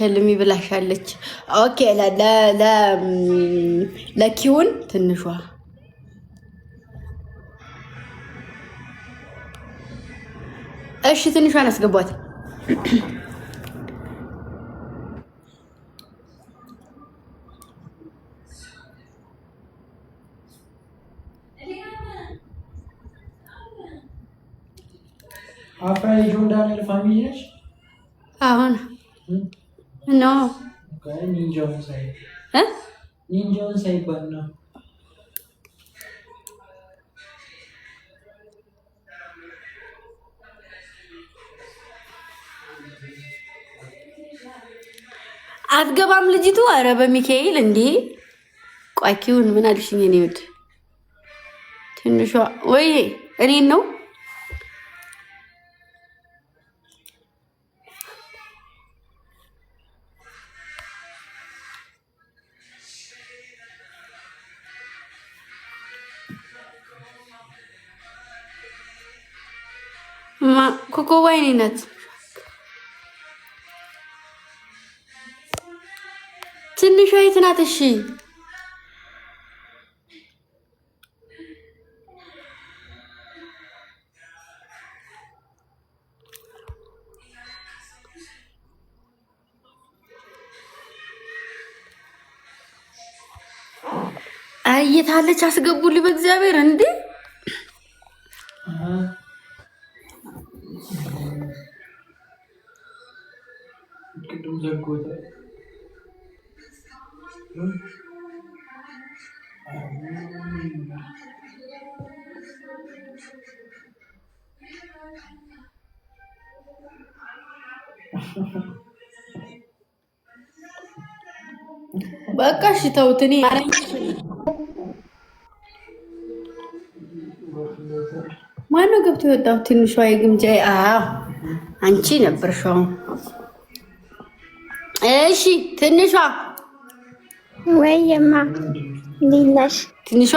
ሸልሚ ብላሻለች። ኦኬ ለኪውን ትንሿ እሺ ትንሿን አስገቧት። አፍራይ ጆርዳን ፋሚሊ ነሽ? አሁን ኖ ኒንጃውን ሳይባል ነው። አትገባም ልጅቱ። አረ በሚካኤል እንዴ ቋኪውን ምን አልሽኝ? እኔ ወድ ትንሿ ወይ እኔን ነው ኮኮ ወይኔ ናት። ትንሿ የት ናት? እሺ አየታለች። አስገቡልኝ በእግዚአብሔር እንዴ! በቃ እሺ ተውት። እኔ ማነው ገብቶ የወጣው? ትንሿ የግምጃ አንቺ ነበርሽው። እሺ ትንሿ ወይማ እንዴት ነሽ? ትንሿ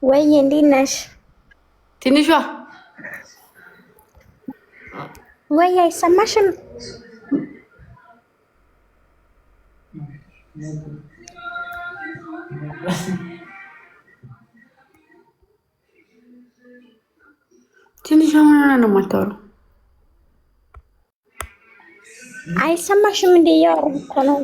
ወይ እንዴት ነሽ? ትንሿ ወይ አይሰማሽም? ትንሿ ምን ሆና ነው የማታወራው? አይሰማሽም? እንደ እያወራሁ እኮ ነው።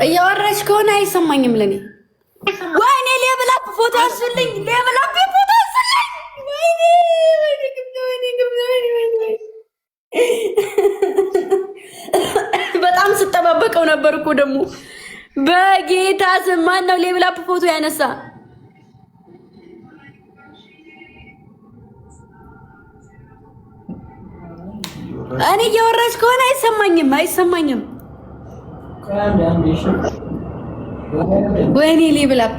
እያወራች ከሆነ አይሰማኝም ለኔ። ወይኔ ሌብል አፕ ፎቶ አንሱልኝ፣ ሌብል አፕ ፎቶ አንሱልኝ። በጣም ስጠባበቀው ነበር እኮ ደግሞ። በጌታ ስም ማን ነው ሌብል አፕ ፎቶ ያነሳ? እኔ እያወራች ከሆነ አይሰማኝም። ወይኔ ሌብል አፕ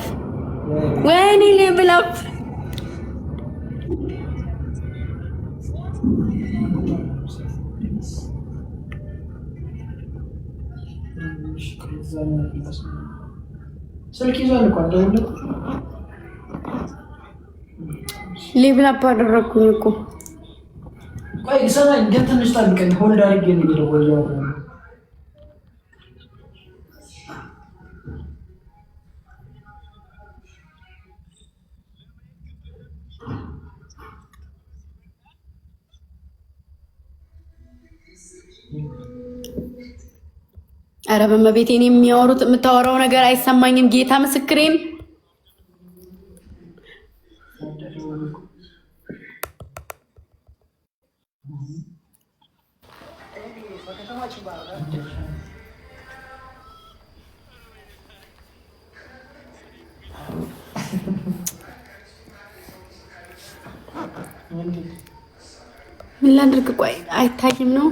ስልክ ይዟል እኮ እንደውም ሌብል አፕ አደረኩኝ እኮ። ቆይ ሰማኝ ግን ትንሽ ታልቀኝ ሆልድ አድርጌ ነው የደወለው። አረ በመቤቴን የምታወራው ነገር አይሰማኝም። ጌታ ምስክሬን ምን ላድርግ? ቆይ አይታይም ነው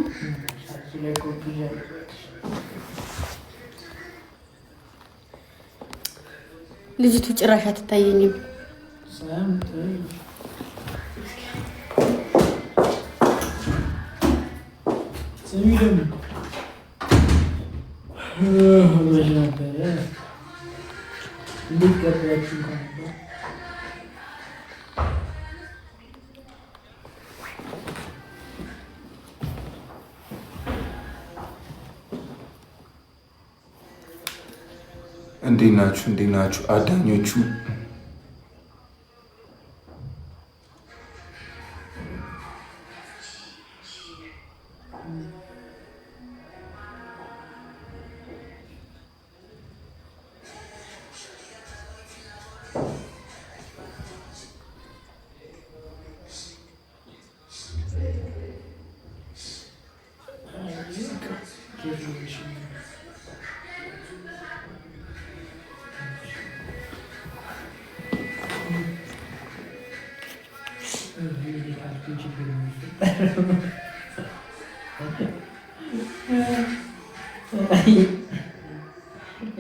ልጅቱ ጭራሽ አትታየኝም። እንዴት ናችሁ አዳኞቹ?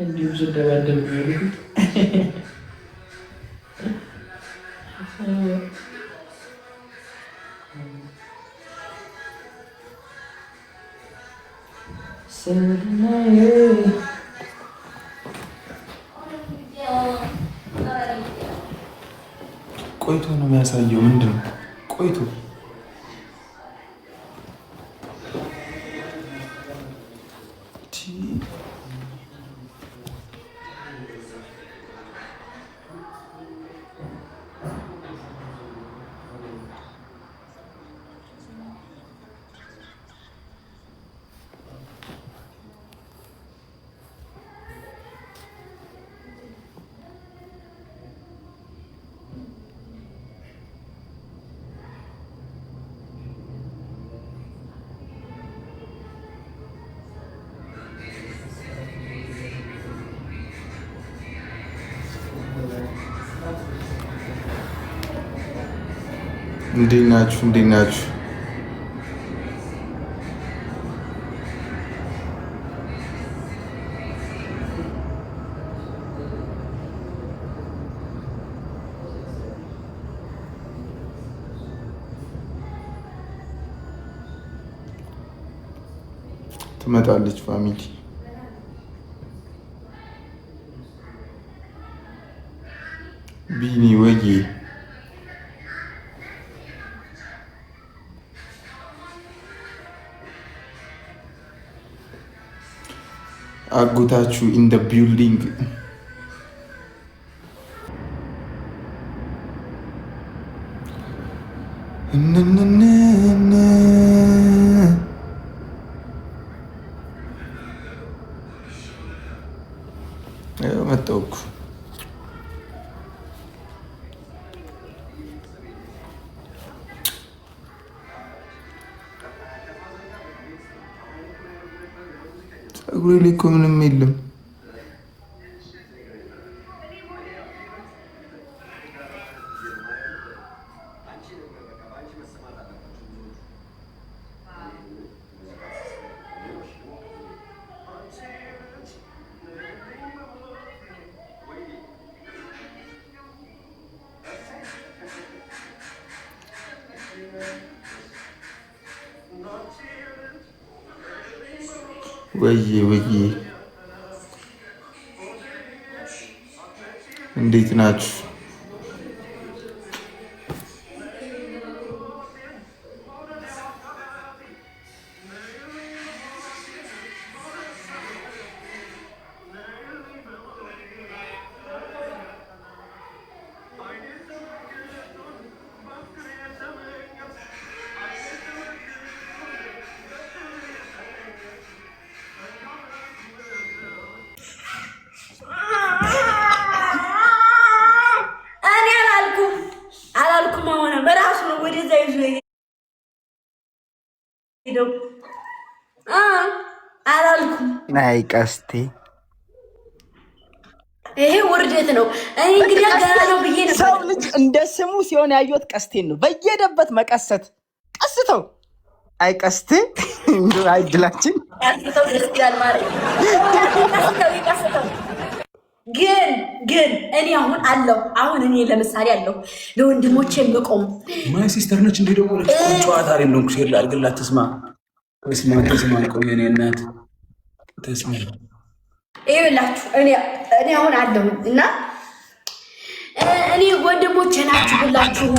እንዲሁም ስደባደብ ቢሆን ቆይቶ ነው የሚያሳየው። ምንድን ነው ቆይቶ? እንዴት ናችሁ? ትመጣለች ፋሚሊ። ቢኒ ወዬ አጎታችሁ ኢን ደ ቢልዲንግ። መጣሁ እኮ ፀጉሬ ላይ እኮ ምንም የለም። ወይዬ እንዴት ናችሁ? ናይ ቀስቴ ይሄ ውርደት ነው። እኔ እንግዲህ ገና ነው ብዬ ነው። ሰው ልጅ እንደ ስሙ ሲሆን ያየሁት ቀስቴን ነው። በየሄደበት መቀሰት ቀስተው አይ ቀስቴ እንዴ አይድላችን ቀስተው ደስ ይላል ማለት ነው። ቀስተው ግን እኔ አሁን አለው እኔ ለምሳሌ አለው ለወንድሞቼ የምቆም ማይ ሲስተር ነች እንዴ ደግሞ ጨዋታ አይደለም ነው ሼር አድርግላት ትስማ ቆይ የኔ እናት ተስማ ይኸውላችሁ እኔ አሁን አለው እና እኔ ወንድሞቼ ናችሁ ሁላችሁም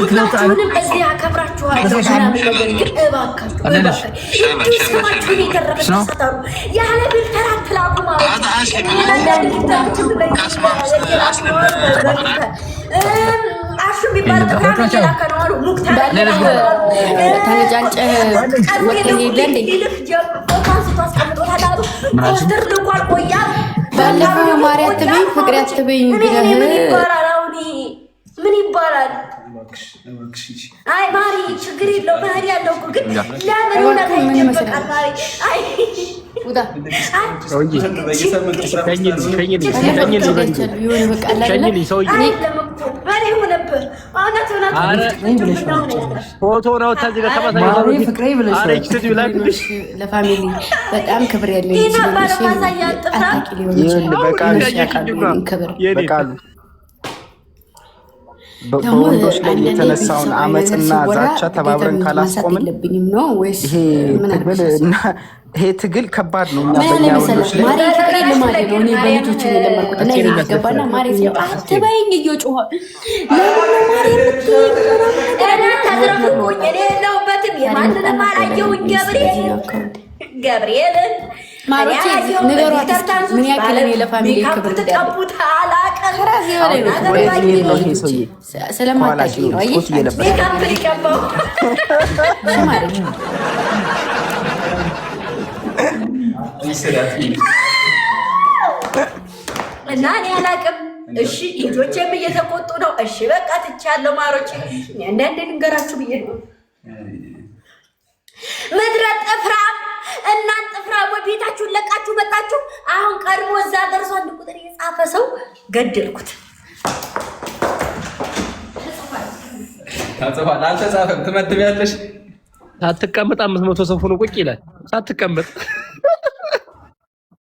ሁላችሁንም እዚህ አከብራችኋለሁ ምናምን ነገር ግን እባካችሁ ስማችሁን የተረፈችታሩ ያለ ቢልተራ ትላቁ ማለት አሹ የሚባል ጥፍራም እየላከ ነው አሉ ሙክታር ተነጫንጨህ ወጥተህ ሄደህ ፎቶን ስታስቀምጦታል አሉ ፖስተር ልኳል ቆያ ባለፈው ማርያም አትበይኝ ፍቅሬ አትበይኝ ብለህ ምን ይባላል አሁን ምን ይባላል አይ ማሪ ችግር የለው ባህሪ ያለው እኮ ግን ለምን ሆነ ታይተበቃል ማሪ አይ ወዳ ፎቶ ነው ታዚ ለተማሳይ ፍቅሬ ብለሽ ለፋሚሊ በጣም ክብር ያለኝ በወንዶች ላይ የተነሳውን አመፅና ዛቻ ተባብረን ካላስቆምን ይሄ ትግል ከባድ ነው። እና በእኛ ወንዶች ላይ ማሪ ፍቅሬ ልማድ ነው። እኔ በልጆች ነው የለመድኩት እና ይገባና ማሪ ሲለው አትበይኝ እየጮኸ የማንንም አላየሁኝ ገብርኤልን ማሮቼ ንገሯት ምን ያክል እኔ ለፋሚሊ ክብር ስለማታውቂ ነው። አየሽ እና እኔ አላውቅም። እሺ ልጆቼም እየተቆጡ ነው። እሺ በቃ ትቻለሁ ማሮቼ። አንዳንዴ ልንገራችሁ ብዬ ነው ምድረ ጥፍራም እናንተ ጥፍራም ቤታችሁን ለቃችሁ መጣችሁ። አሁን ቀድሞ እዛ ደርሶ አንድ ቁጥር የጻፈ ሰው ገደልኩት። ታጽፋል አልተጻፈም። ትመድቢያለሽ ሳትቀመጥ 500 ሰው ሆኖ ቁጭ ይላል። ሳትቀመጥ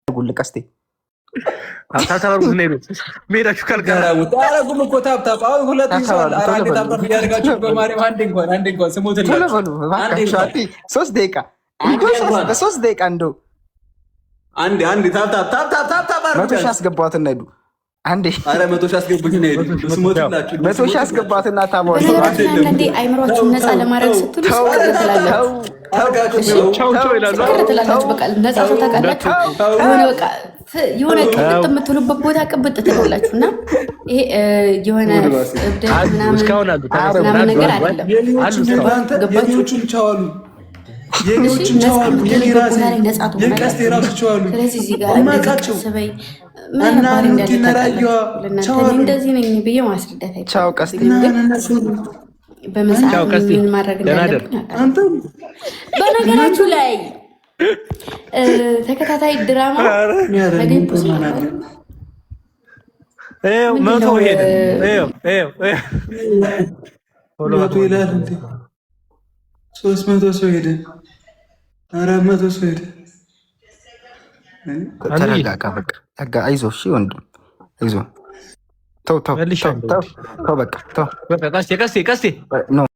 ጉል ቀስቴ ታታባሩት ነው ሜዳችሁ ካልጋራ ታረጉም እኮ ታብታብ አሁን ሁለት ይሰዋል። አራንዴ ታብታብ ያደርጋችሁ በማርያም አንዴ እንኳን ስሙትላችሁ ሶስት ደቂቃ በሶስት ደቂቃ እንደው አንዴ ታብታብ መቶ ሺህ አስገባትና ሄዱ። አንዴ አረ 100 ሺህ አስገቡትና ሄዱ። ስሙትላችሁ 100 ሺህ አስገባትና ታባሩ አንዴ አይምሮአችሁን ነፃ ለማድረግ ስትሉ ትላላችሁ። በቃ ነፃ ታውቃላችሁ። የሆነ ቅብጥ የምትሉበት ቦታ ቅብጥ ትላላችሁ እና ይሄ የሆነ እብደት ምናምን ነገር አይደለም። የኔዎቹን ቻዋሉ የኔዎቹን ቻዋሉ የቀስቴ ራሱ ቻዋሉ ስለዚህ እዚህ ጋር እንደተሰበይ ምን ባሪ እንደተታቀለ እንደዚህ ነኝ ብዬ ማስረዳት አይቻልም። ቻው ቀስቴ በመጽሐፍ ምን ማድረግ እንዳለብኝ በነገራችሁ ላይ ተከታታይ ድራማ መቶ ሄደ ይላል እንዴ 300 ሰው ሄደ 400 ሰው ሄደ። ተረጋጋ በቃ አይዞህ እሺ ወንድም አይዞህ ተው በቃ ተው ቀስቴ